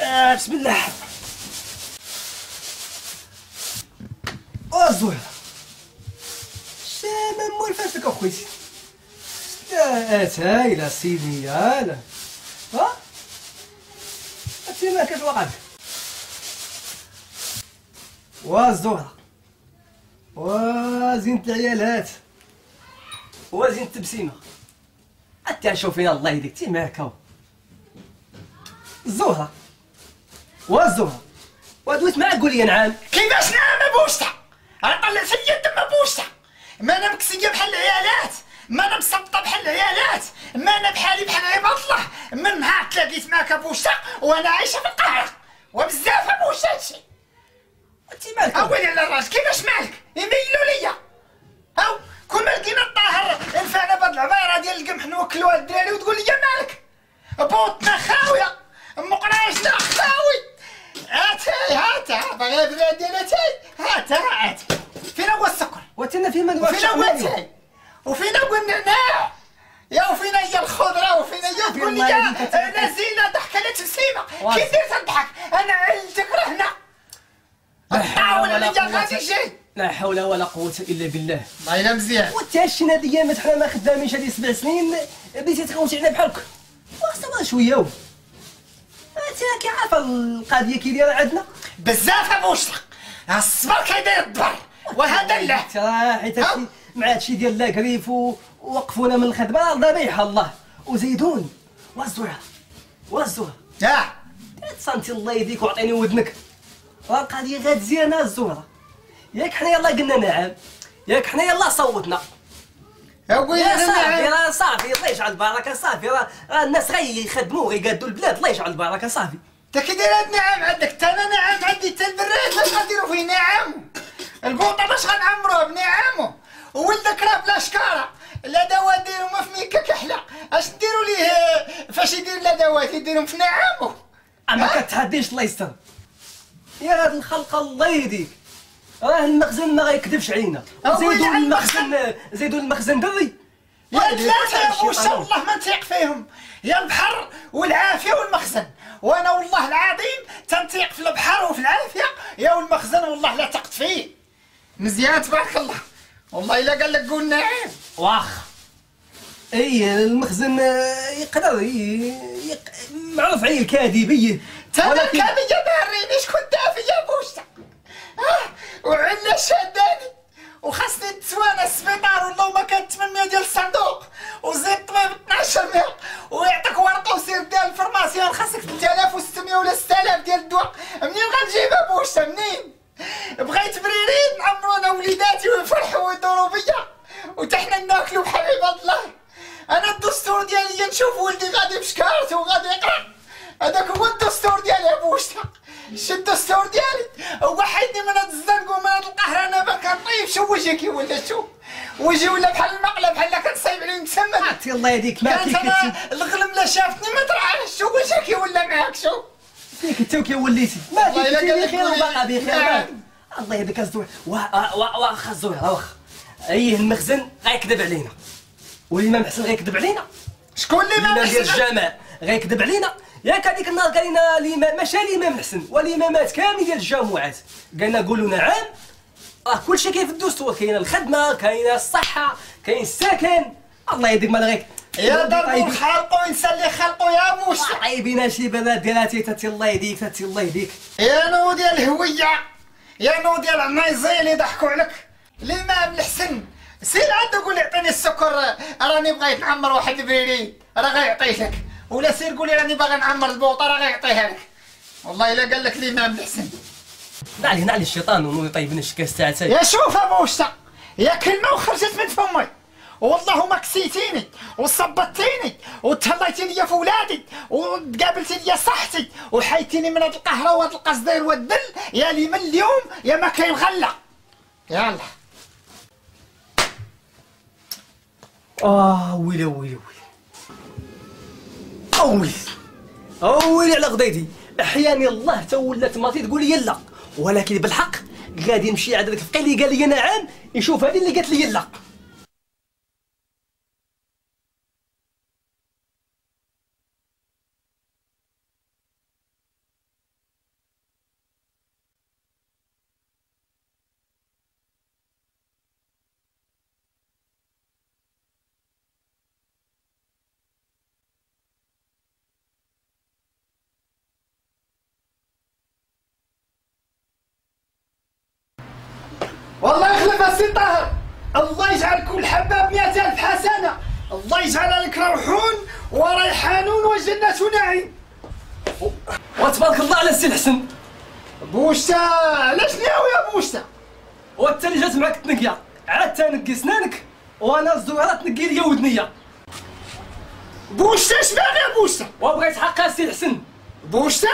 بسم الله. زهرة شامة مولفات لك اخويتي. هايلة سيدي هايلة. ها انتي ما كتوقع الزهرة وزينة العيالات وزينة التبسيمة. حتى شوفينا الله يهديك تي معاك هاو الزهرة والزهرة ودويت معاك قول لي نعم. كيفاش نعم ابوشتا؟ انا طلعت في اليد ابوشتا، ما انا مكسيه بحال العيالات، ما انا مسبطه بحال العيالات، ما انا بحالي بحال عباد الله. من نهار تلاقيت معاك ابوشتا وانا عايشه في القاهره وبزاف ابوشتا هادشي. انتي مالك؟ اويلي على الراس كيفاش مالك؟ يميلوا ليا هاو كون ما لقينا الطاهر نفعنا بهاد العباره ديال القمح نوكلوها للدراري وتقول لي مالك؟ بوطنا خاويه مقرايشنا خاوي. هاتي باغي بلاد ديال هاتي فينا هو السكر وتنا فين من وفينا هو التاي وفينا هو النعناع يا وفينا هي الخضره وفينا هي تقول لي انا زينه ضحكه لا تسليمه. كي درت نضحك انا علتك رهنا الطاوله اللي غادي جاي. لا حول ولا قوة الا بالله. الله يلا مزيان. وانت هادشي هاد الايامات حنا ما خدامينش هادي 7 سنين بديتي تخوتي علينا بحالك. واخا شويه انت راكي عارفه القضيه كي دايره عندنا بزاف ابوشتا الصبر كيدير الدبر وهذا لا حيت مع هادشي ديال لاكريف ووقفونا من الخدمه دابا يحال الله وزيدون والزهره تا تصنتي الله يهديك وعطيني ودنك. راه القضيه غير زينه الزهره ياك حنا يلاه قلنا نعم ياك حنا يلاه صوتنا يا ويلي صافي راه صافي الله يجعل البركه صافي راه الناس غيخدموا غيقادوا البلاد الله يجعل البركه صافي. انت كي داير هاد نعم عندك تا انا نعم عندي تا البراد باش غنديرو فيه نعم القوطه باش غنعمروها بنعامو وولدك راه بلا شكاره لا دواء ديرهم في ميكا كحله اش نديرو ليه فاش يدير لا دوات يديرهم في نعامو. ما كتحديش الله يستر يا هاد الخلقه الله يهديك. راه المخزن ما غيكذبش علينا زيدوا المخزن دري يا ثلاثه يا بوشا والله ما نتيق فيهم يا البحر والعافيه والمخزن. وانا والله العظيم تنتيق في البحر وفي العافيه يا والمخزن والله لا تقت فيه. مزيان تبارك الله والله الا قال لك قول نعم. واخ المخزن يقدر معروف عليه الكاذبيه تا الكاذبيه ما ريني شكون دافي يا بوشا وعندنا شاداني وخاصني نتسوانى السبيطار والله ما كان 800 ديال الصندوق وزيد الطبيب 1200 ويعطيك ورقه وسير ديال الفرماسيون خاصك 3600 ولا 6000 ديال الدواء. منين غنجيبها بوشا منين؟ بغيت بريرين نعمرو انا وليداتي ويفرحوا ويدوروا بيا وتحنا ناكلوا بحال عباد الله. انا الدستور ديالي نشوف ولدي غادي بشكارته وغادي يقرا هذاك هو الدستور ديالي يا بوشتا. شد الدستور ديالي وحيدني من هاد الزنق ومن هاد القهر. انا باقي نطيب شوف وجهي كي ولا شوف وجهي ولا بحال المقله بحال كنصايب عليه مسمى. عرفتي الله يهديك ما كي كنت الغلم لا شافتني ما ترعاش شوف وجهي كي ولا معاك شوف فيك انت كي وليتي ما كي بخير وباقا بخير. الله يهديك الزوير واخا الزوير واخا المخزن غيكذب علينا والامام حسن غيكذب علينا. شكون الامام حسن؟ ديال الجامع غيكذب علينا. ياك هذيك النهار قال لنا الامام ماشي الامام حسن والامامات كاملين ديال الجامعات قالنا قولوا نعم. راه كلشي كاين في الدستور كاينه الخدمه كاينه الصحه كاين السكن. الله يهديك مال غيك يا ضربوا خلقوا انسان اللي خلقوا يا موش عيبينا شي بنات ديالاتي تاتي الله يهديك تاتي الله يهديك. يا نو ديال الهويه يا نو ديال العنايزي اللي ضحكوا عليك. الامام الحسن سير عنده قول يعطيني السكر راني بغيت نعمر واحد البريرين راه غيعطيه لك ولا سير قولي راني باغي نعمر البوطه راه غيعطيها لك. والله الا قال لك الامام الحسن نعلي الشيطان ويطيبنا الشكاس تاعتي. يا شوف ابوشتا يا كلمه وخرجت من فمي والله ما كسيتيني وصبتيني وتهليتي ليا في ولادي وتقابلتي ليا صحتي وحيتيني من هاد القهره وهاد القصدير والدل يا لي من اليوم يا ما كاين غله. يلا ويلي ويلي على غديتي احياني الله تا ولات مراتي تقول لي لا ولكن بالحق غادي نمشي عند داك الفقيه اللي قال لي نعم يشوف هذه اللي قالت لي لا. اسي طاهر، الله يجعل كل حبه ب100,000 حسنه، الله يجعل لك روحون وريحانون وجنة نعيم. وتبارك الله على السي الحسن. بوشتا علاش ناوي يا بوشتا؟ وانت اللي جات معاك تنقيا، عاد تنقي سنانك وانا الزويره تنقي ليا ودنيا. بوشتا اش باغي يا بوشتا؟ وبغيت حقها السي الحسن. بوشتا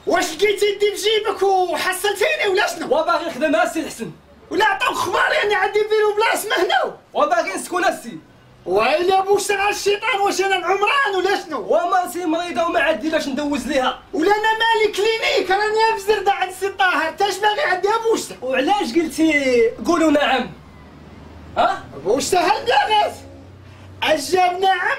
واش لقيتي يدي في جيبك وحصلتيني ولا شنو؟ وباغي نخدمها السي الحسن. ولا عطاوك خبار يعني عندي فيرو بلاص ما هنا؟ وباغي نسكن السي. ويلي بوشتا مع الشيطان، واش انا العمران ولا شنو؟ ومرتي مريضه وما عندي باش ندوز ليها. ولا انا مالي كلينيك، راني في زرده عند السي طاهر، انت اش باغي عندي يا بوشتا؟ وعلاش قلتي قولوا نعم؟ ها؟ بوشتا هل بلغات؟ اجاب نعم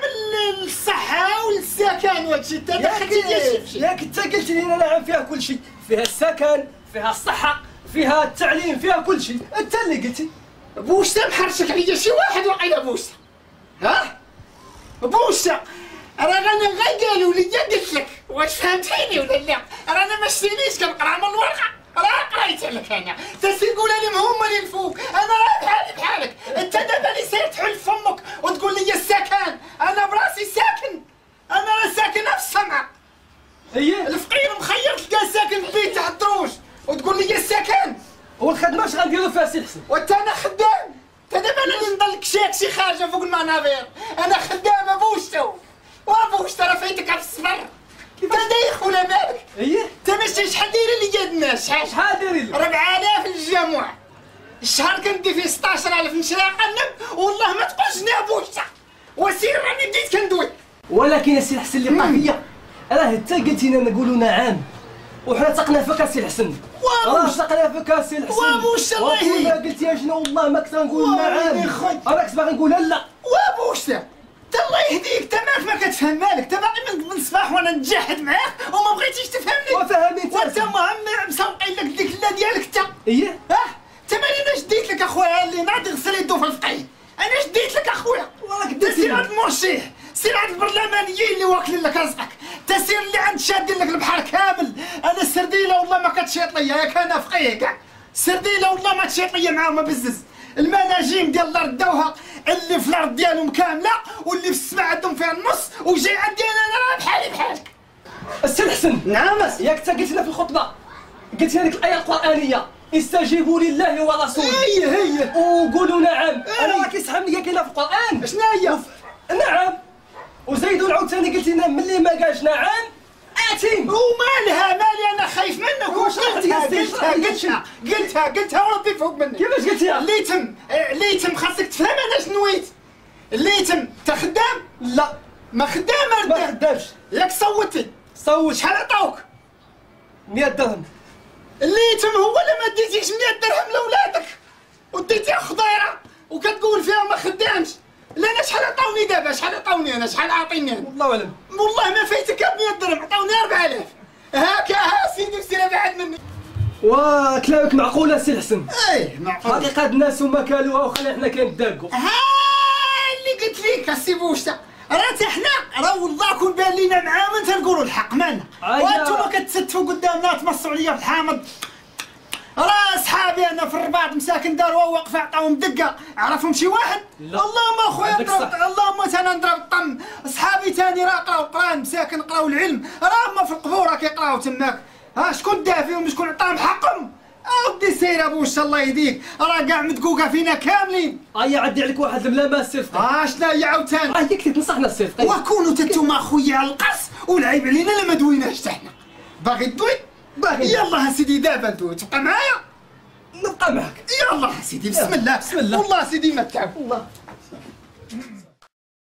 للصحة وللسكن وهادشي، انت دخلتي ديال شي ياك انت قلت لي نعم فيها كل شيء، فيها السكن، فيها الصحة، فيها التعليم، فيها كل شيء، انت اللي قلتي. بوشتا محرشك عليا شي واحد واقيلا بوشتا. ها؟ بوشتا رانا غير قالوا لي قلت لك، واش فهمتيني ولا لا؟ رانا ما شرينيش كنقرا من الورقة، راه قريت لك انا، تسيقولها لهم هما اللي الفوق، انا راه بحالي بحالك، انت دابا اللي سير تحل فمك وتقول لي السكن، انا براسي ساكن، انا راه ساكنه في الصنعة. اييه الفقير مخير تلقاه ساكن في بيت تحت الدروج وتقول لي السكن. والخدمة اش غنديرو فيها السي الحسن؟ وانت انا خدام، انت دابا انا اللي نضل كشاكشي خارجه فوق المنابر، انا خدامه بوشتو، وبوشتو راه فايتك على الصبر، انت دايخ ولا مالك؟ اييه انت ماشي شحال دايره اللي قادنا؟ شحال دايرين لك؟ 4000 للجموع، الشهر كندي فيه 16,000 نشري قنب، والله ما تقولش يا بوشتا، وسير راني بديت كندوي. ولكن السي الحسن اللي بقى فيا راه انت قلتي لنا نقولوا نعم، وحنا ثقنا فيك السي الحسن. راه ثقنا فيك السي الحسن. وابوشتا الله يهديك. وكنا قلتي شنو والله ما كنت نقول نعم. راك باغي نقولها لا. وابوشتا انت الله يهديك، انت مالك ما كتفهم مالك، انت باقي من الصباح وانا نتجحد معاك وما بغيتيش تفهمني. وفهمني انت. وانت مسوقين لك ديك لا ديالك انت. اييه انت مالي انا شديت لك اخويا اللي ناضي غسل يدو في الفقيه، انا شديت لك اخويا. وراك انت سير عند المرشح، سير عند البرلمانيين اللي واكلين لك رزقك، انت سير اللي عند شادين لك البحر كامل، انا السرديله والله ما كتشيط ليا، ياك انا فقيه كاع، السرديله والله ما تشيط ليا معاهم بزز، المناجيم ديال الارض داوها اللي في الارض ديالهم كامله واللي في السماء عندهم فيها النص، وجاي عندي انا راه بحالي بحالك. السي الحسن نعم ياك انت قلت لنا في الخطبه، قلت لنا ديك الايه القرانيه استجيبوا لله ورسوله. هي وقولوا نعم. انا راه كيسحبني كاينه في القران. شنو هي؟ نعم. وزيدوا عاوتاني قلت لنا ملي ما قالش نعم اتيم. ومالها مالي انا خايف منك، واش قلتها وربي فوق منك. كيفاش قلتيها؟ الليتم خاصك تفهم انا شنو نويت. الليتم انت خدام؟ لا ما خدام ما خدامش. ياك صوتي صوت. شحال عطاوك؟ 100 درهم. الليتم هو اللي ما ديتيش 100 درهم لولادك وديتيها خضيره وكتقول فيها ما خدامش. لا انا شحال عطاوني دابا؟ شحال عطاوني انا؟ شحال عاطيني انا؟ والله اعلم. والله ما فايتك 100 درهم، عطاوني 4000. هاكا سيدي بسير بعد مني. وكلامك معقوله السي الحسن. ايه معقول. حقيقه الناس هما كالوها وخلينا حنا كنداقوا. ها اللي قلت لك السي بوشتا، راه حنا راه والله كون بان لينا معاون تنقولوا الحق مالنا، وانتم كتستفوا قدامنا تمصوا عليا في الحامض. راه صحابي انا في الرباط مساكن داروا واقفه عطاوهم دقه، عرفهم شي واحد؟ اللهم اخويا ضرب، اللهم انا نضرب الطم، صحابي ثاني راه قراو قران مساكن قراو العلم، راه هما في القبور كيقراو تماك، ها شكون دا فيهم شكون عطاهم حقهم؟ اودي سير ابوش الله يهديك، راه كاع مدقوقه فينا كاملين. عدي عليك واحد الملامس صيفطي. شنو هي عاوتاني؟ هي كنت تنصحنا الصيفطي. وكونوا تنتوما اخويا على القص والعيب علينا لا ما دويناش حتى حنا. باغي تدوي؟ باغي. يلا سيدي دابا ندوي، تبقى معايا؟ نبقى معك. يلا سيدي بسم الله. بسم الله. والله سيدي ما تعب. الله.